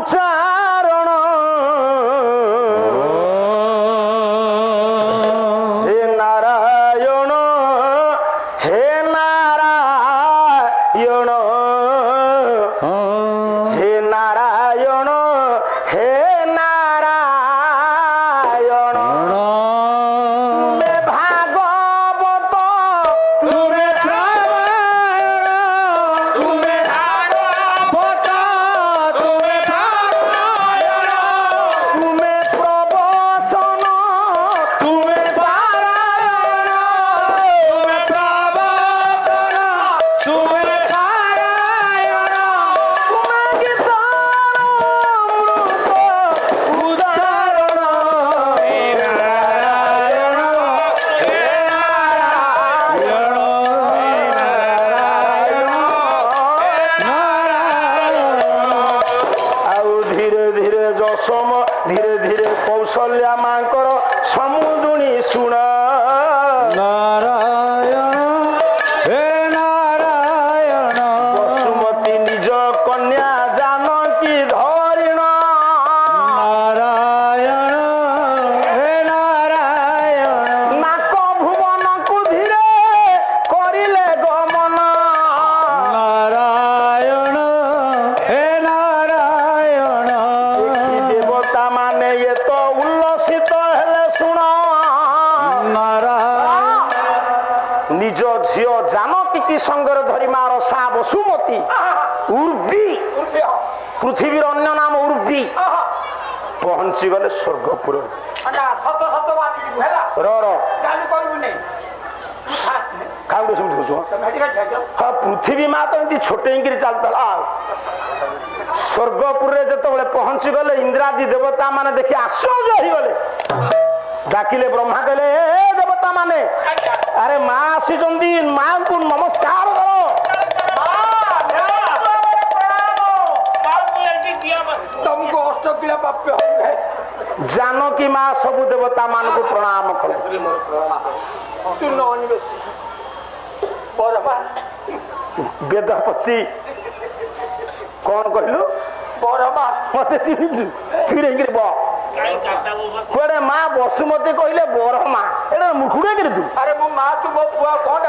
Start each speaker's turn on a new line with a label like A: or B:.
A: उच्चारण हे नारायण हे नारायण हे नारायण हे नारायण तुम्हें भागवत तुम्हें रामायण तुम्हें भागवत तुम्हें रामायण तुम्हें प्रवचन तुम्हें पारायण तुम्हें प्रवचन तुम्हें पारायण तुम्हें गीतार अमृत उच्चारण हे नारायण हे आउ धीरे धीरे जसम धीरे धीरे कौशल्या मांकर समुदुणी शुण
B: नारायण हे नारायण
A: बसुमती निज कन्या जानकी धरिण
B: नारायण हे नारायण
A: नाक भुवन को धीरे करिले गमन
B: नारायण हे नारायण
A: देवता माने ये तो उल्लसित हेले शुण
B: नारायण
A: निज झियो जानकी की संगर धरी मार सा बसुमती उर्वी पृथ्वीर अन्य नाम उर्वी पहुंची गले स्वर्गपुर हाँ पृथ्वी माँ तो एमती छोटे चलता स्वर्गपुर जो पहुंची गले इंद्रादि देवता माने देखी आश्चर्य हो गले डाकिले ब्रह्मा कहले ए देवता माने अरे माँ आसी माँ को नमस्कार करो
C: तुमको अष्टक्रिया प्राप्य
A: जानकी माँ सबु देवता मान को प्रणाम कले
C: तू नॉन
A: वेदपति कौन कहलु
C: बरमा
A: मते चिन्हिचु फिर कुआडे माँ बसुमती कहले बर माँ एटा मुखुड़े तू
C: अरे मो माँ तू मो पुआ कौन